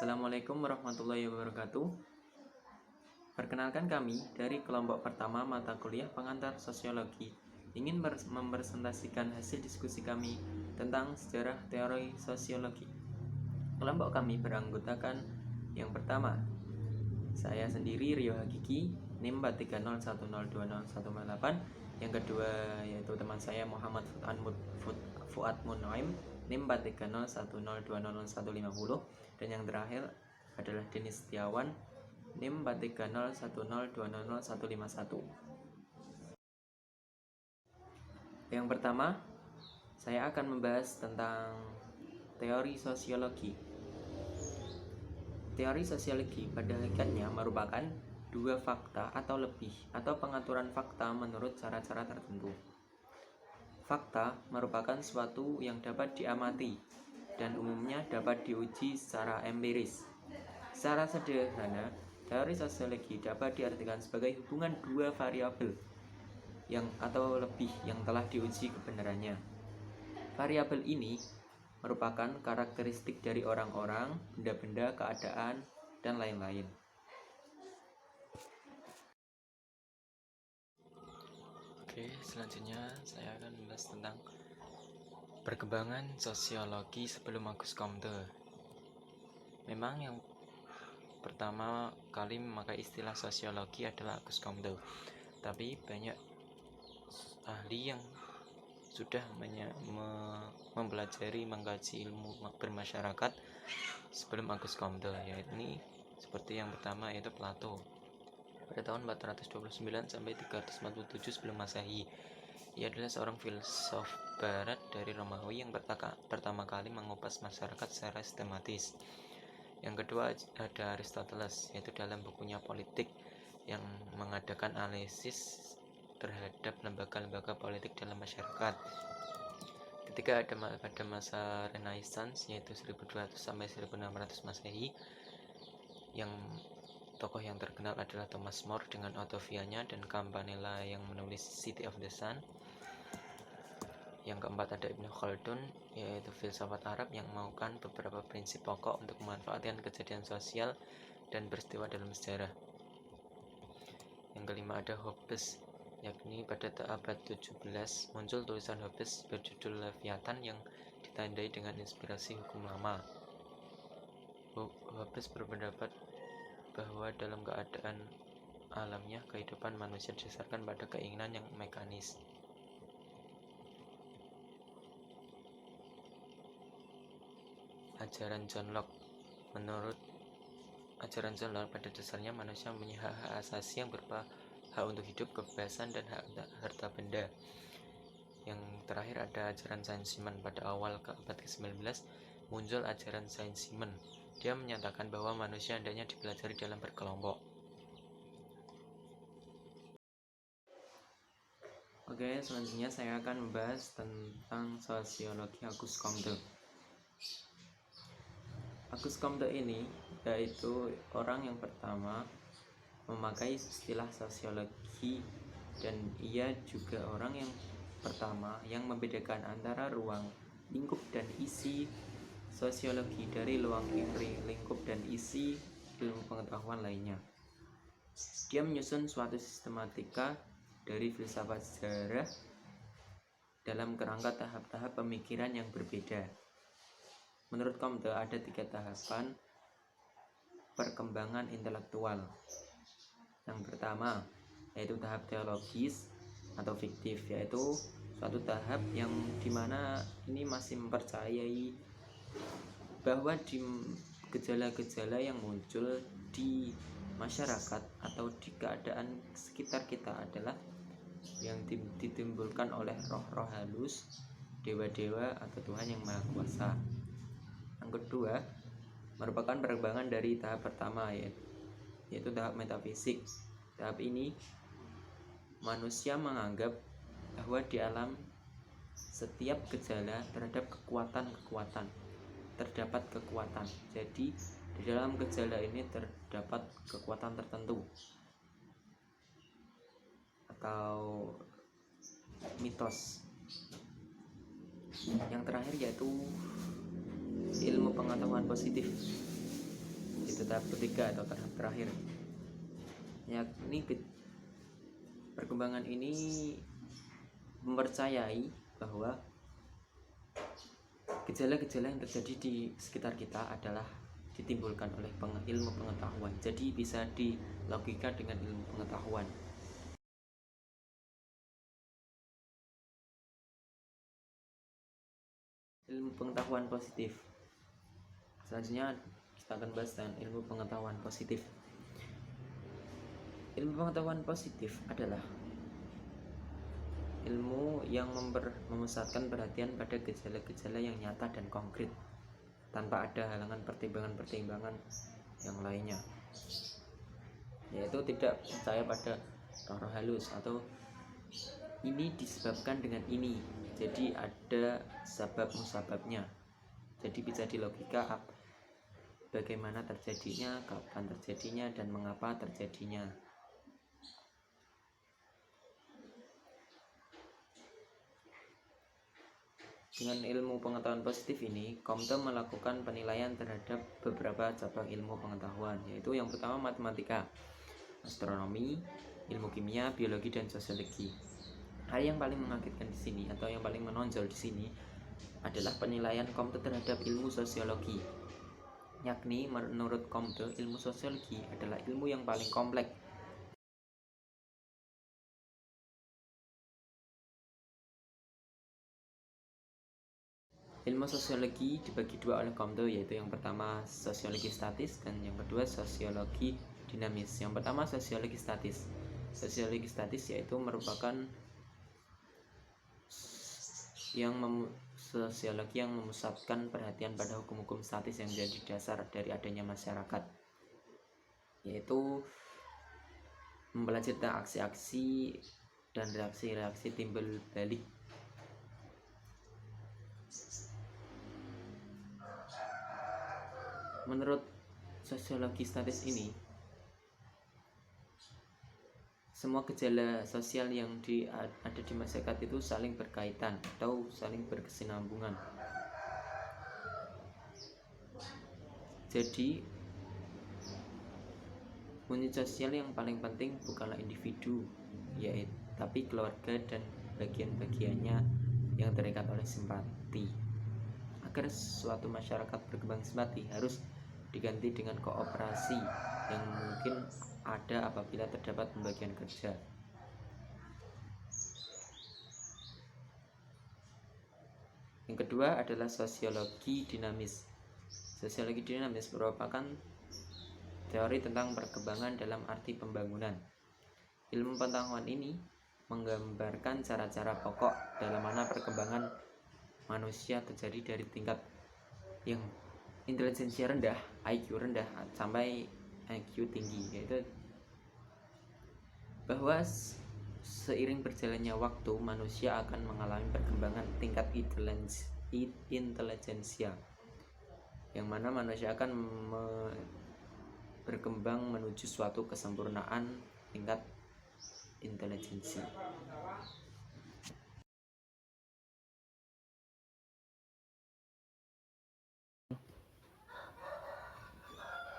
Assalamualaikum warahmatullahi wabarakatuh. Perkenalkan kami dari kelompok pertama mata kuliah pengantar sosiologi ingin mempresentasikan hasil diskusi kami tentang sejarah teori sosiologi. Kelompok kami beranggotakan yang pertama, saya sendiri Rio Hakiki, NIM 430102018. Yang kedua yaitu teman saya Muhammad Fuad Munaim, NIM 43010200150. Dan yang terakhir adalah Denis Setiawan, NIM 43010200151. Yang pertama, saya akan membahas tentang teori sosiologi. Teori sosiologi pada hakikatnya merupakan dua fakta atau lebih atau pengaturan fakta menurut cara-cara tertentu. Fakta merupakan suatu yang dapat diamati dan umumnya dapat diuji secara empiris. Secara sederhana, teori sosiologi dapat diartikan sebagai hubungan dua variabel yang atau lebih yang telah diuji kebenarannya. Variabel ini merupakan karakteristik dari orang-orang, benda-benda, keadaan, dan lain-lain. Oke, selanjutnya saya akan membahas tentang perkembangan sosiologi sebelum Auguste Comte. Memang yang pertama kali memakai istilah sosiologi adalah Auguste Comte, tapi banyak ahli yang sudah mempelajari mengkaji ilmu bermasyarakat sebelum Auguste Comte, yaitu seperti yang pertama yaitu Plato pada tahun 429 sampai 347 sebelum Masehi. Ia adalah seorang filsuf barat dari Romawi yang pertama kali mengupas masyarakat secara sistematis. Yang kedua ada Aristoteles, yaitu dalam bukunya Politik yang mengadakan analisis terhadap lembaga-lembaga politik dalam masyarakat. Ketika pada masa Renaissance, yaitu 1200 sampai 1600 Masehi, yang tokoh yang terkenal adalah Thomas More dengan Autofianya dan Campanella yang menulis City of the Sun. Yang keempat ada Ibnu Khaldun, yaitu filsafat Arab yang mengumumkan beberapa prinsip pokok untuk memanfaatkan kejadian sosial dan peristiwa dalam sejarah. Yang kelima ada Hobbes, yakni pada abad 17 muncul tulisan Hobbes berjudul Leviathan yang ditandai dengan inspirasi hukum lama. Hobbes berpendapat bahwa dalam keadaan alamnya kehidupan manusia didasarkan pada keinginan yang mekanis. Ajaran John Locke. Menurut ajaran John Locke, pada dasarnya manusia mempunyai hak asasi yang berupa hak untuk hidup, kebebasan, dan hak harta benda. Yang terakhir ada ajaran Saint-Simon. Pada awal abad ke-19 muncul ajaran Saint-Simon. Dia menyatakan bahwa manusia hendaknya dipelajari dalam berkelompok. Oke, selanjutnya saya akan membahas tentang sosiologi Auguste Comte. Auguste Comte ini yaitu orang yang pertama memakai istilah sosiologi, dan ia juga orang yang pertama yang membedakan antara ruang, lingkup, dan isi sosiologi dari ruang lingkup dan isi ilmu pengetahuan lainnya. Dia menyusun suatu sistematika dari filsafat sejarah dalam kerangka tahap-tahap pemikiran yang berbeda. Menurut Comte ada 3 tahapan perkembangan intelektual. Yang pertama yaitu tahap teologis atau fiktif, yaitu suatu tahap yang dimana ini masih mempercayai bahwa di gejala-gejala yang muncul di masyarakat atau di keadaan sekitar kita adalah yang ditimbulkan oleh roh-roh halus, dewa-dewa atau Tuhan yang Maha Kuasa. Yang kedua merupakan perkembangan dari tahap pertama, yaitu tahap metafisik. Tahap ini manusia menganggap bahwa di alam setiap gejala terdapat kekuatan. Jadi di dalam gejala ini terdapat kekuatan tertentu atau mitos. Yang terakhir yaitu ilmu pengetahuan positif. Itu tahap ketiga atau tahap terakhir, yakni perkembangan ini mempercayai bahwa gejala-gejala yang terjadi di sekitar kita adalah ditimbulkan oleh ilmu pengetahuan. Jadi bisa dilogika dengan ilmu pengetahuan. Ilmu pengetahuan positif. Selanjutnya kita akan bahas tentang ilmu pengetahuan positif. Ilmu pengetahuan positif adalah ilmu yang memusatkan perhatian pada gejala-gejala yang nyata dan konkret tanpa ada halangan pertimbangan-pertimbangan yang lainnya, yaitu tidak percaya pada roh-roh halus atau ini disebabkan dengan ini, jadi ada sebab musababnya. Jadi bisa dilogika bagaimana terjadinya, kapan terjadinya, dan mengapa terjadinya. Dengan ilmu pengetahuan positif ini, Comte melakukan penilaian terhadap beberapa cabang ilmu pengetahuan, yaitu yang pertama matematika, astronomi, ilmu kimia, biologi, dan sosiologi. Hal yang paling mengagetkan di sini atau yang paling menonjol di sini adalah penilaian Comte terhadap ilmu sosiologi. Yakni menurut Comte, ilmu sosiologi adalah ilmu yang paling kompleks. Ilmu sosiologi dibagi dua oleh Comte, yaitu yang pertama sosiologi statis dan yang kedua sosiologi dinamis. Yang pertama sosiologi statis. Sosiologi statis yaitu merupakan sosiologi yang memusatkan perhatian pada hukum-hukum statis yang menjadi dasar dari adanya masyarakat, yaitu mempelajari tentang aksi-aksi dan reaksi-reaksi timbal balik. Menurut sosiologi statis ini, semua gejala sosial yang ada di masyarakat itu saling berkaitan atau saling berkesinambungan. Jadi unit sosial yang paling penting bukanlah individu, yaitu tapi keluarga dan bagian-bagiannya yang terikat oleh simpati. Agar suatu masyarakat berkembang simpati harus diganti dengan kooperasi yang mungkin ada apabila terdapat pembagian kerja. Yang kedua adalah sosiologi dinamis. Sosiologi dinamis merupakan teori tentang perkembangan dalam arti pembangunan. Ilmu pengetahuan ini menggambarkan cara-cara pokok dalam mana perkembangan manusia terjadi dari tingkat yang intelijensia rendah, IQ rendah, sampai IQ tinggi, yaitu bahwa seiring berjalannya waktu manusia akan mengalami perkembangan tingkat intelijensia, yang mana manusia akan berkembang menuju suatu kesempurnaan tingkat intelijensi.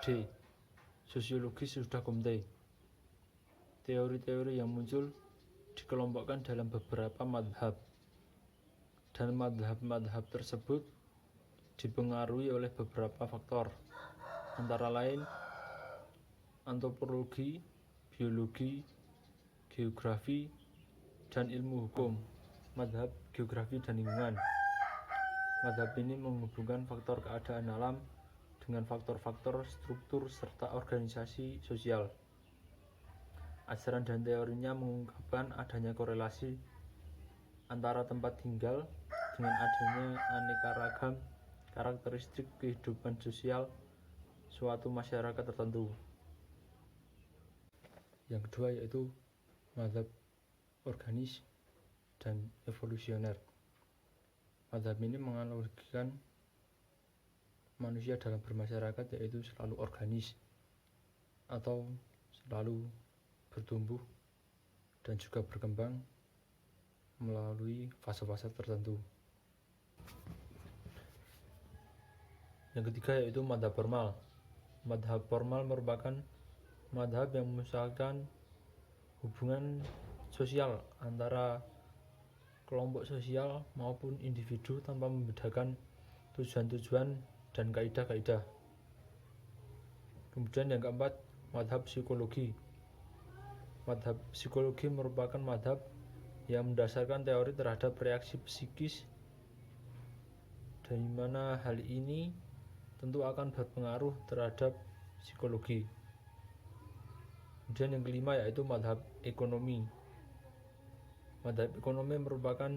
D. Sosiologi sudah Comte. Teori-teori yang muncul dikelompokkan dalam beberapa madhab, dan madhab-madhab tersebut dipengaruhi oleh beberapa faktor, antara lain antropologi, biologi, geografi, dan ilmu hukum. Madhab geografi dan lingkungan. Madhab ini menghubungkan faktor keadaan alam dengan faktor-faktor struktur serta organisasi sosial. Ajaran dan teorinya mengungkapkan adanya korelasi antara tempat tinggal dengan adanya aneka ragam karakteristik kehidupan sosial suatu masyarakat tertentu. Yang kedua yaitu mazhab organis dan evolusioner. Mazhab ini menganalogikan manusia dalam bermasyarakat yaitu selalu organis atau selalu bertumbuh dan juga berkembang melalui fase-fase tertentu. Yang ketiga yaitu mazhab formal. Madhab formal merupakan madhab yang mengusahakan hubungan sosial antara kelompok sosial maupun individu tanpa membedakan tujuan-tujuan dan kaidah-kaidah. Kemudian yang keempat, madhab psikologi. Madhab psikologi merupakan madhab yang mendasarkan teori terhadap reaksi psikis, dari mana hal ini tentu akan berpengaruh terhadap psikologi. Kemudian yang kelima yaitu madhab ekonomi. Madhab ekonomi merupakan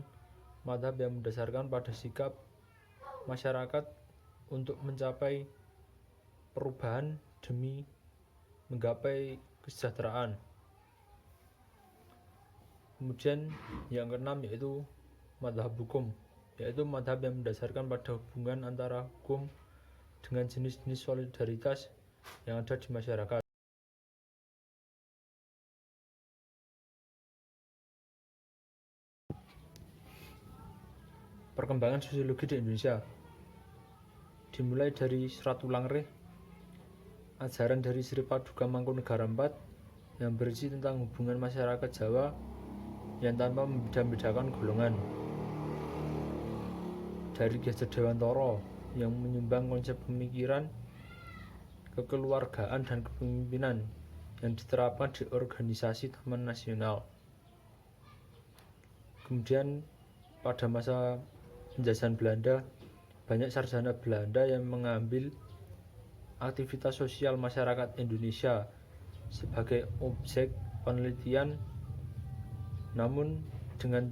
madhab yang mendasarkan pada sikap masyarakat untuk mencapai perubahan demi menggapai kesejahteraan. Kemudian yang keenam yaitu madhab hukum, yaitu madhab yang mendasarkan pada hubungan antara hukum dengan jenis-jenis solidaritas yang ada di masyarakat. Perkembangan sosiologi di Indonesia dimulai dari Serat Ulangreh, ajaran dari Sri Paduka Mangkunegara IV yang berisi tentang hubungan masyarakat Jawa yang tanpa membeda-bedakan golongan, dari Ki Hajar Dewantara yang menyumbang konsep pemikiran kekeluargaan dan kepemimpinan yang diterapkan di organisasi Taman Nasional. Kemudian pada masa penjajahan Belanda, banyak sarjana Belanda yang mengambil aktivitas sosial masyarakat Indonesia sebagai objek penelitian, namun dengan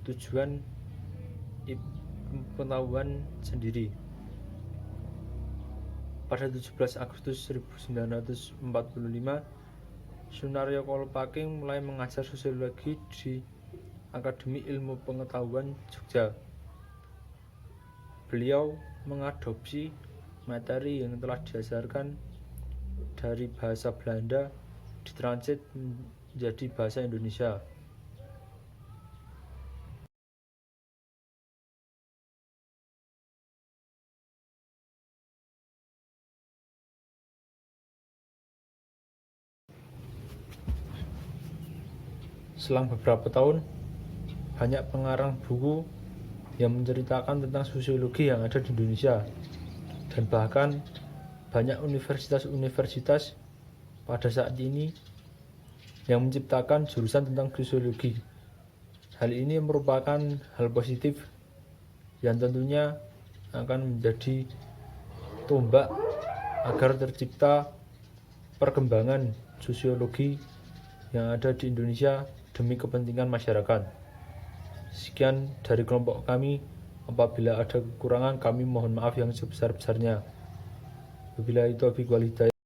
tujuan pengetahuan sendiri. Pada 17 Agustus 1945, Sunaryo Kolopaking mulai mengajar sosiologi di Akademi Ilmu Pengetahuan Jogja. Beliau mengadopsi materi yang telah diajarkan dari bahasa Belanda ditransit menjadi bahasa Indonesia. Selang beberapa tahun, banyak pengarang buku yang menceritakan tentang sosiologi yang ada di Indonesia, dan bahkan banyak universitas-universitas pada saat ini yang menciptakan jurusan tentang sosiologi. Hal ini merupakan hal positif yang tentunya akan menjadi tombak agar tercipta perkembangan sosiologi yang ada di Indonesia demi kepentingan masyarakat. Sekian dari kelompok kami. Apabila ada kekurangan, kami mohon maaf yang sebesar-besarnya. Wabillahi taufiq wal hidayah.